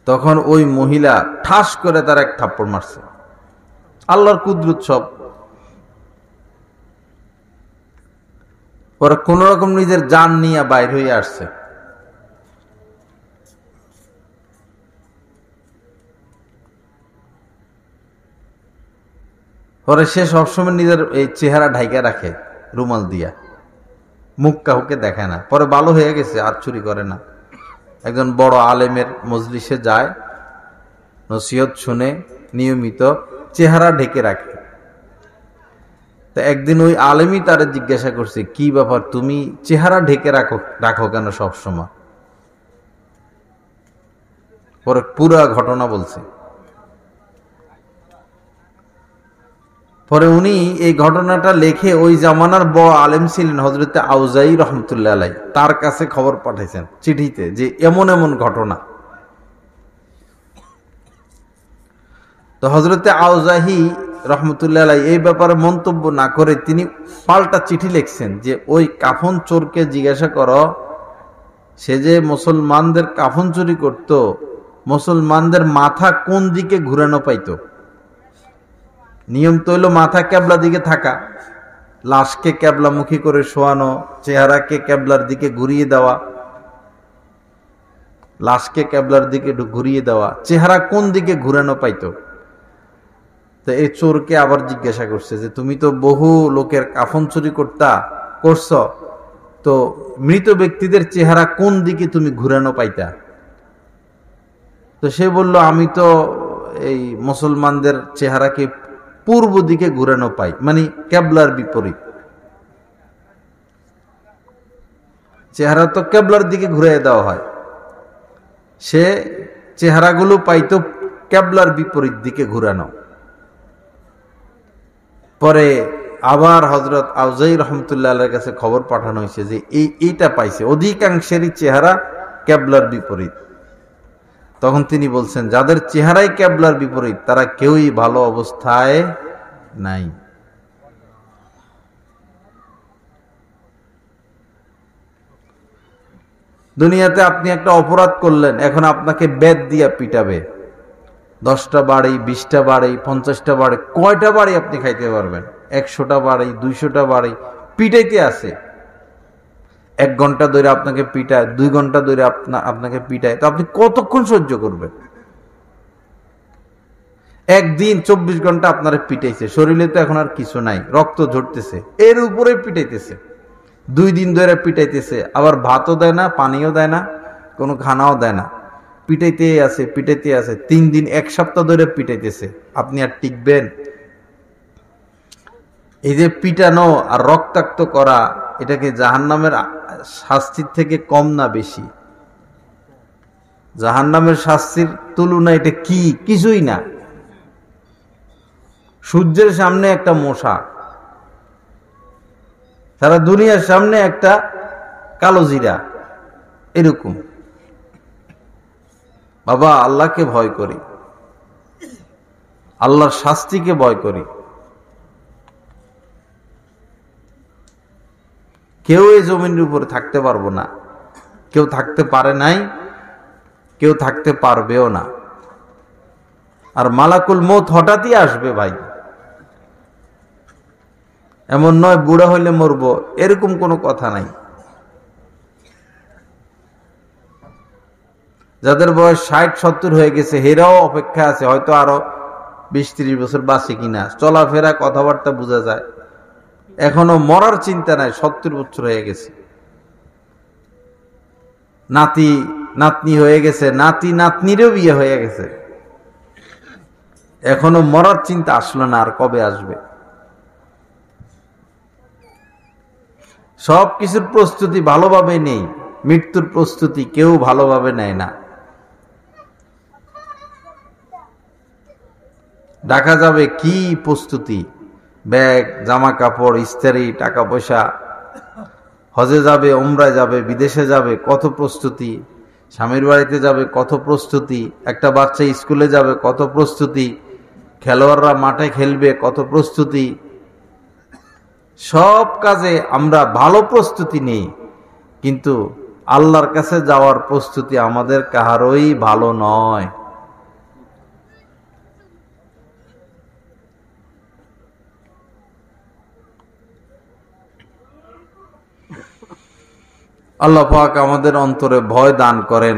তখন ওই মহিলা ঠাস করে তার এক থাপ্পড় মারছে। আল্লাহর কুদরত সব। ওরা কোন রকম নিজের জান নিয়ে বাইর হয়ে আসছে। পরে সে সবসময় নিজের এই চেহারা ঢাইকা রাখে রুমাল দিয়া, মুখ কাউকে দেখায় না। পরে ভালো হয়ে গেছে, আর চুরি করে না। একজন বড় আলেমের মজলিসে যায়, নসিহত শুনে নিয়মিত চেহারা ঢেকে রাখে। তা একদিন ওই আলেমই তারে জিজ্ঞাসা করছে, কি ব্যাপার, তুমি চেহারা ঢেকে রাখো কেন সবসময়? পরে পুরা ঘটনা বলছে। পরে উনি এই ঘটনাটা লেখে ওই জামানার বড় আলেম ছিলেন হযরতে আউজাই রহমতুল্লাহ আলাইহি, তার কাছে খবর পাঠাইছেন চিঠিতে যে এমন এমন ঘটনা। তো হযরতে আউজাহি রহমতুল্লাহ আলাইহি এই ব্যাপারে মন্তব্য না করে তিনি পাল্টা চিঠি লিখছেন যে ওই কাফন চোরকে জিজ্ঞাসা করো, সে যে মুসলমানদের কাফন চুরি করত, মুসলমানদের মাথা কোন দিকে ঘুরানো পাইতো। নিয়ম তো হইল মাথা ক্যাবলা দিকে থাকা, লাশকে ক্যাবলামুখী করে শোয়ানো, চেহারাকে ক্যাবলার দিকে ঘুরিয়ে দেওয়া, লাশকে ক্যাবলার দিকে ঘুরিয়ে দেওয়া, চেহারা কোন দিকে ঘুরানো পাইতো। তো এই চোরকে আবার জিজ্ঞাসা করছে যে তুমি তো বহু লোকের কাফন চুরি করছ, তো মৃত ব্যক্তিদের চেহারা কোন দিকে তুমি ঘুরানো পাইতা? তো সে বলল, আমি তো এই মুসলমানদের চেহারাকে পূর্ব দিকে ঘুরানো পাই, মানে ক্যাবলার বিপরীত। চেহারা তো ক্যাবলার দিকে ঘুরিয়ে দেওয়া হয়, সে চেহারাগুলো পাইতো ক্যাবলার বিপরীত দিকে ঘুরানো। পরে আবার হযরত আউজাই রহমতুল্লাহ আলাইহির কাছে খবর পাঠানো হয়েছে যে এইটা পাইছে, অধিকাংশেরই চেহারা ক্যাবলার বিপরীত। তখন তিনি বলছেন, যাদের চেহারাই ক্যাবলার বিপরীত তারা কেউই ভালো অবস্থায় নাই। দুনিয়াতে আপনি একটা অপরাধ করলেন, এখন আপনাকে বেত দিয়া পিটাবে, 10টা বাড়ি, 20টা বাড়ি, 50টা বাড়ি, কয়টা বাড়ি আপনি খাইতে পারবেন? 100টা বাড়ি, 200টা বাড়ি পিটাইতে আছে। 1 ঘন্টা ধরে আপনাকে পিটায়, 2 ঘন্টা ধরে আপনাকে পিটায়, তো আপনি কতক্ষণ সহ্য করবেন? একদিন 24 ঘন্টা আপনারা পিটাইছে, শরীরে তো এখন আর কিছু নাই, রক্ত ঝরতেছে, এর উপরে পিটাইতেছে। 2 দিন ধরে পিটাইতেছে, আবার ভাতও দেয় না, পানিও দেয় না, কোনো খানাও দেয় না, পিটাইতে আছে 3 দিন, 1 সপ্তাহ ধরে পিটাইতেছে। আপনি আর টিকবেন? এই যে পিটানো আর রক্তাক্ত করা, এটাকে জাহান্নামের শাস্তির থেকে কম না বেশি? জাহান্নামের শাস্তির তুলনা এটা কিছুই না। সূর্যের সামনে একটা মশা, সারা দুনিয়ার সামনে একটা কালো জিরা, এরকম। বাবা, আল্লাহকে ভয় করি, আল্লাহর শাস্তিকে ভয় করি। কেউ এই জমিনের উপরে থাকতে পারবো না, কেউ থাকতে পারে নাই, কেউ থাকতে পারবেও না। আর মালাকুল মৌত হঠাৎই আসবে ভাই, এমন নয় বুড়া হইলে মরবো, এরকম কোনো কথা নাই। যাদের বয়স 60-70 হয়ে গেছে, হেরাও অপেক্ষা আছে, হয়তো আরো 20-30 বছর বাঁচে কিনা, চলাফেরা কথাবার্তা বোঝা যায়, এখনো মরার চিন্তা নাই, 70 বছর হয়ে গেছে, নাতি নাতনি হয়ে গেছে, নাতি নাতনিরও বিয়ে হয়ে গেছে, এখনো মরার চিন্তা আসলো না, আর কবে আসবে? সব কিছুর প্রস্তুতি ভালোভাবে নেই, মৃত্যুর প্রস্তুতি কেউ ভালোভাবে নেয় না। ডাকা যাবে কি প্রস্তুতি, ব্যাগ, জামা কাপড়, ইস্ত্রি, টাকা পয়সা, হজে যাবে, উমরায় যাবে, বিদেশে যাবে, কত প্রস্তুতি, স্বামীর বাড়িতে যাবে, কত প্রস্তুতি, একটা বাচ্চা স্কুলে যাবে, কত প্রস্তুতি, খেলোয়াড়রা মাঠে খেলবে, কত প্রস্তুতি। সব কাজে আমরা ভালো প্রস্তুতি নেই, কিন্তু আল্লাহর কাছে যাওয়ার প্রস্তুতি আমাদের কাহারই ভালো নয়। আল্লাহ পাক আমাদের অন্তরে ভয় দান করেন,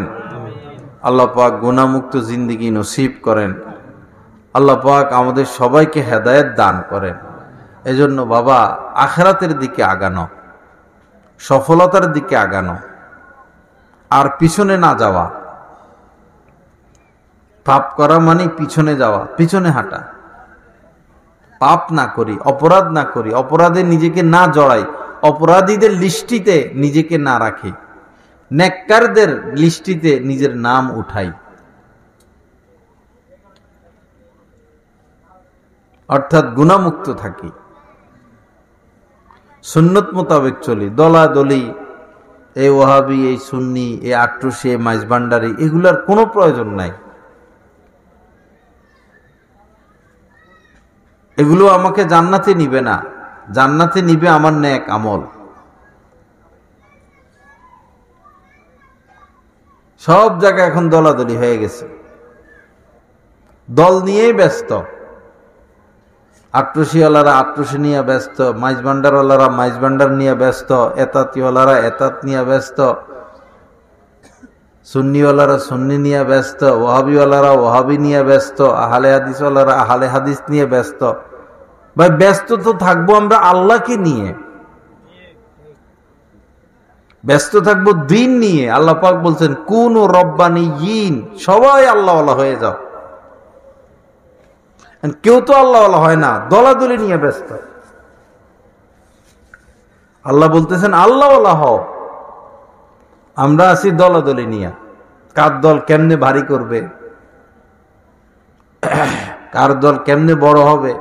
আল্লাহ পাক গুনাহমুক্ত জিন্দেগি নসিব করেন, আল্লাহ পাক আমাদের সবাইকে হেদায়েত দান করেন। এজন্য বাবা, আখিরাতের দিকে আগানো, সফলতার দিকে আগানো, আর পিছনে না যাওয়া। পাপ করা মানে পিছনে যাওয়া, পিছনে হাঁটা। পাপ না করি, অপরাধ না করি, অপরাধে নিজেকে না জড়াই, অপরাধীদের লিস্টিতে নিজেকে না রাখি, নেককারদের লিস্টিতে নিজের নাম উঠাই। অর্থাৎ গুনাহমুক্ত থাকি, সুন্নত মোতাবেক চলি। দলাদলি, এই ওয়াহাবি, এই সুন্নি, এই আট্রসি, এই মাইজভান্ডারি, এগুলার কোনো প্রয়োজন নাই। এগুলো আমাকে জান্নাতে নিবে না, জান্নাতে নিবে আমার নেক আমল। সব জায়গায় এখন দলাদলি হয়ে গেছে, দল নিয়েই ব্যস্ত। আট্রসিওয়ালারা আট্রসি নিয়ে ব্যস্ত, মাইজভান্ডারওয়ালারা মাইজভান্ডার নিয়ে ব্যস্ত, এতাতিওয়ালারা এতাত নিয়ে ব্যস্ত, সুন্নিওয়ালারা সুন্নি নিয়ে ব্যস্ত, ওয়াহাবিওয়ালারা ওয়াহাবি নিয়ে ব্যস্ত, আহলে হাদিসওয়ালারা আহলে হাদিস নিয়ে ব্যস্ত। ভাই ব্যস্ত তো থাকবো আমরা আল্লাহকে নিয়ে, ব্যস্ত থাকবো দিন নিয়ে। আল্লাহ পাক বলছেন কুনু রব্বানিয়িন, সবাই আল্লাহওয়ালা হয়ে যাও। কেউ তো আল্লাহওয়ালা হয় না, দলাদলি নিয়ে ব্যস্ত। আল্লাহ বলতেছেন আল্লাহওয়ালা হও, আমরা আছি দলাদলি নিয়ে। কার দল কেমনে ভারী করবে, কার দল কেমনে বড় হবে।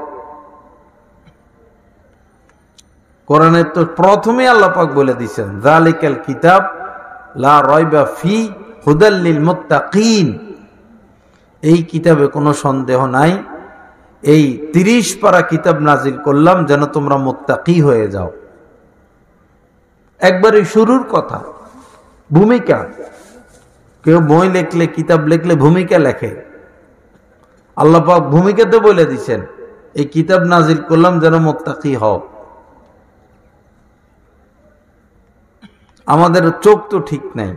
কোরআনের তো প্রথমে আল্লাহ পাক বলে দিয়েছেন যালিকাল কিতাব লা রাইবা ফি হুদাল লিল মুত্তাকিন, এই কিতাবে কোনো সন্দেহ নাই, এই 30 পারা কিতাব নাজিল করলাম যেন তোমরা মুত্তাকি হয়ে যাও। একবারে শুরুর কথা, ভূমিকা। কেউ বই লেখলে, কিতাব লেখলে ভূমিকা লেখে। আল্লাহ পাক ভূমিকাতে বলে দিচ্ছেন এই কিতাব নাজিল করলাম যেন মুত্তাকি হও। আমাদের চোখ তো ঠিক নাই,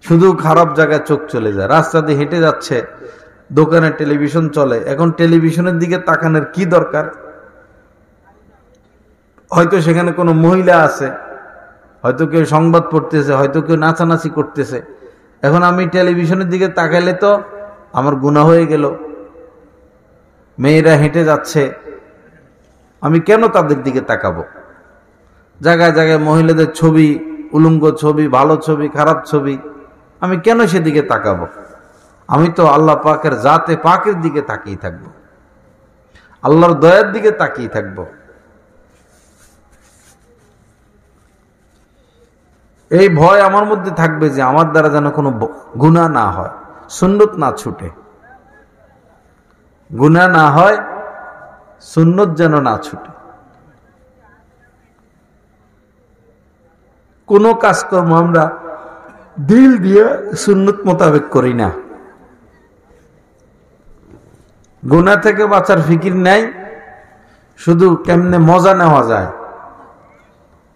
শুধু খারাপ জায়গায় চোখ চলে যায়। রাস্তা দিয়ে হেঁটে যাচ্ছে, দোকানে টেলিভিশন চলে, এখন টেলিভিশনের দিকে তাকানোর কি দরকার? হয়তো সেখানে কোনো মহিলা আছে, হয়তো কেউ সংবাদ পড়তেছে, হয়তো কেউ নাচানাচি করতেছে। এখন আমি টেলিভিশনের দিকে তাকাইলে তো আমার গুনাহ হয়ে গেল। মেয়েরা হেঁটে যাচ্ছে, আমি কেন তাদের দিকে তাকাবো? জায়গায় জায়গায় মহিলাদের ছবি, উলঙ্গ ছবি, ভালো ছবি, খারাপ ছবি, আমি কেন সেদিকে তাকাবো? আমি তো আল্লাহ পাকের জাতে পাকের দিকে তাকিয়ে থাকবো, আল্লাহর দয়ার দিকে তাকিয়ে থাকবো। এই ভয় আমার মধ্যে থাকবে যে আমার দ্বারা যেন কোনো গুনাহ না হয়, সুন্নত না ছুটে, গুনাহ না হয়, সুন্নত যেন না ছুটে। কোন কাজকর্ম আমরা দিল দিয়ে সুন্নত মোতাবেক করি না। গুনাহ থেকে বাঁচার ফিকির নাই, শুধু কেমনে মজা নেওয়া যায়,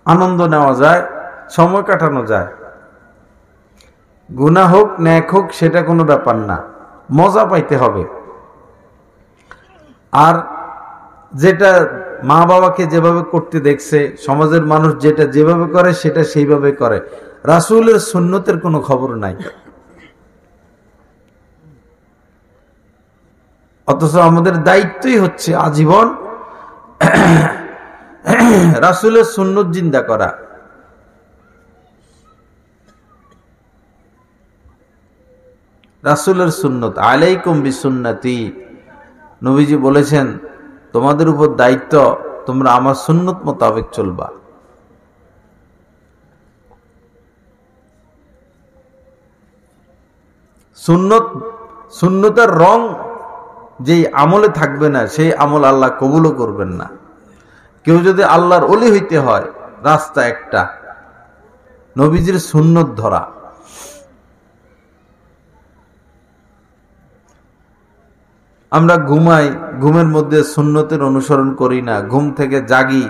আনন্দ নেওয়া যায়, সময় কাটানো যায়। গুনাহ হোক ন্যাক হোক সেটা কোনো ব্যাপার না, মজা পাইতে হবে। আর যেটা মা বাবাকে যেভাবে করতে দেখছে, সমাজের মানুষ যেটা যেভাবে করে সেটা সেইভাবে করে, রাসূলের সুন্নতের কোনো খবর নাই। অথচ আমাদের দায়িত্বই হচ্ছে আজীবন রাসূলের সুন্নত জিন্দা করা। রাসূলের সুন্নত, আলাইকুম বিসুন্নতি, নবীজি বলেছেন তোমাদের উপর দায়িত্ব, তোমরা আমার সুন্নত মোতাবেক চলবা। সুন্নত, সুন্নতের রং যেই আমলে থাকবে না সেই আমল আল্লাহ কবুলও করবেন না। কেউ যদি আল্লাহর ওলি হইতে হয়, রাস্তা একটা, নবীজির সুন্নত ধরা। আমরা ঘুমাই, ঘুমের মধ্যে সুন্নতের অনুসরণ করি না, ঘুম থেকে জাগি,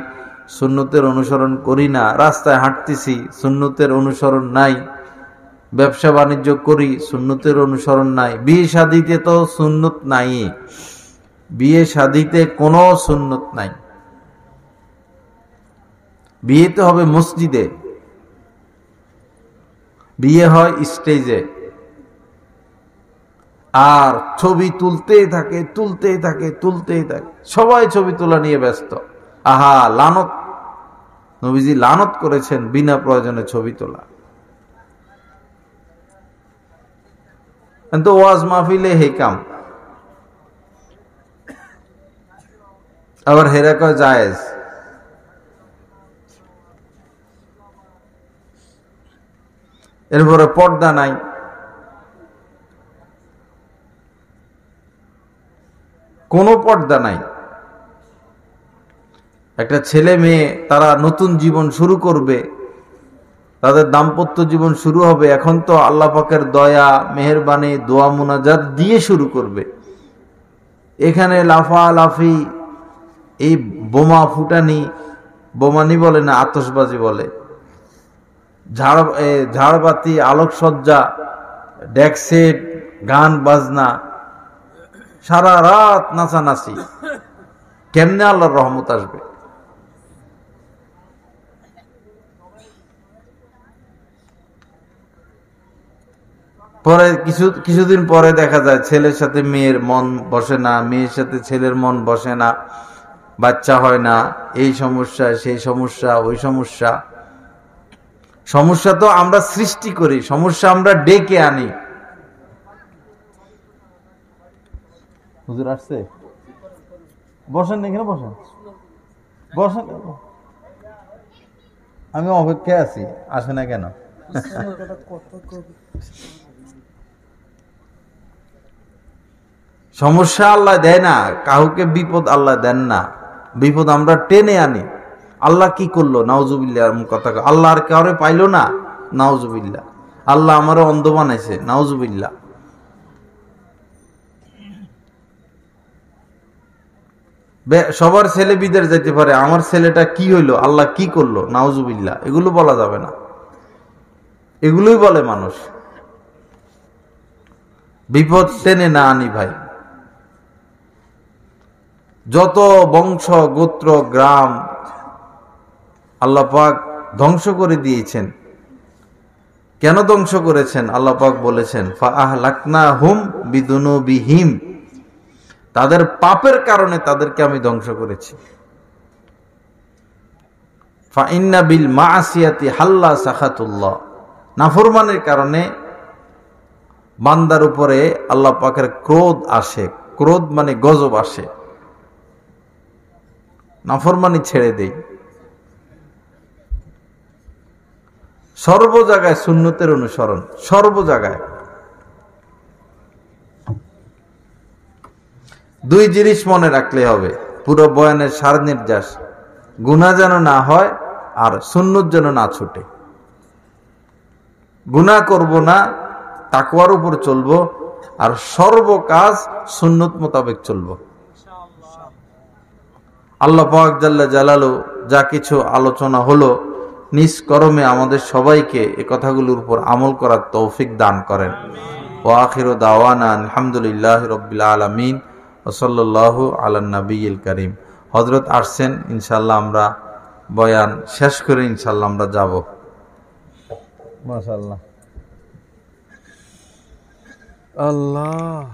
সুন্নতের অনুসরণ করি না, রাস্তায় হাঁটতেছি, সুন্নতের অনুসরণ নাই, ব্যবসা বাণিজ্য করি, সুন্নতের অনুসরণ নাই, বিয়ে শাদীতে তো সুন্নত নাই, বিয়ে শাদীতে কোনো সুন্নত নাই। বিয়েতে হবে মসজিদে, বিয়ে হয় স্টেজে, আর ছবি তুলতেই থাকে, সবাই ছবি তোলা নিয়ে ব্যস্ত। আহা, লানত! নবীজি লানত করেছেন বিনা প্রয়োজনে ছবি তোলা। কিন্তু ওয়াজ মাহফিলে হেকাম, আবার হেরা কয় জায়েজ। এরপরে পর্দা নাই, কোনো পর্দা নাই। একটা ছেলে মেয়ে তারা নতুন জীবন শুরু করবে, তাদের দাম্পত্য জীবন শুরু হবে। এখন তো আল্লাহ পাকের দয়া মেহেরবানি দোয়া মুনাজাত দিয়ে শুরু করবে। এখানে লাফালাফি, এই বোমা ফুটানি, বোমানি বলে না, আতশবাজি বলে, ঝাড়বাতি, আলোকসজ্জা, ডেকসেট, গান বাজনা, সারা রাত নাচানাচি। কেমনে আল্লাহর রহমত আসবে? পরে কিছুদিন পরে দেখা যায় ছেলের সাথে মেয়ের মন বসে না, মেয়ের সাথে ছেলের মন বসে না, বাচ্চা হয় না, এই সমস্যা সেই সমস্যা ওই সমস্যা। সমস্যা তো আমরা সৃষ্টি করি, সমস্যা আমরা ডেকে আনি। হুজুর আসছে? বসেন, এখানে বসেন, বসেন। আমি অপেক্ষায় আছি, আসে না কেন? সমস্যা আল্লাহ দেয় না, কাউকে বিপদ আল্লাহ দেন না, বিপদ আমরা টেনে আনি। আল্লাহ কি করলো? নাউজুবিল্লাহ কথা। আল্লাহ আর কাউরে পাইলো না? নাউজুবিল্লাহ। আল্লাহ আমারও অন্ধ বানাইছে? নাউজুবিল্লাহ। সবার ছেলে বিদেশ যাইতে পারে, আমার ছেলেটা কি হইলো? আল্লাহ কি করলো? নাউজুবিল্লাহ। এগুলো বলা যাবে না, এগুলোই বলে মানুষ। বিপদ টেনে না আনি ভাই। যত বংশ গোত্র গ্রাম আল্লাহ পাক ধ্বংস করে দিয়েছেন। কেন ধ্বংস করেছেন? আল্লাহ পাক বলেছেন ফাআহলাকনাহুম বিদুনুবিহিম, তাদের পাপের কারণে তাদেরকে আমি ধ্বংস করেছি। ফাইন্না বিল মাসিয়াতি হাল্লা সাখাতুল্লাহ, নাফরমানের কারণে বান্দার উপরে আল্লাহ পাকের ক্রোধ আসে। ক্রোধ মানে গজব আসে। নাফরমানি ছেড়ে দেই। সর্ব জায়গায় সুন্নতের অনুসরণ, সর্ব জায়গায়। দুই জিনিস মনে রাখলে হবে পুরো বয়ানের সার নির্যাস, গুনাহ যেন না হয় আর সুন্নত যেন না ছুটে। গুনাহ করব না, তাকওয়ার উপর চলবো, আর সর্ব কাজ সুন্নত মোতাবেক চলবো। আল্লাহ পাক জাল্লা জালালু যা কিছু আলোচনা হলো, নিজ কর্মে আমাদের সবাইকে এই কথাগুলোর উপর আমল করার তৌফিক দান করেন। ওয়া আখিরু দাওয়ানা আলহামদুলিল্লাহি রাব্বিল আলামিন ওয়া সাল্লাল্লাহু আলান নাবিয়্যিল কারীম। হযরত আসছেন, ইনশাআল্লাহ আমরা বয়ান শেষ করে ইনশাআল্লাহ আমরা যাব। মাশাআল্লাহ। আল্লাহ।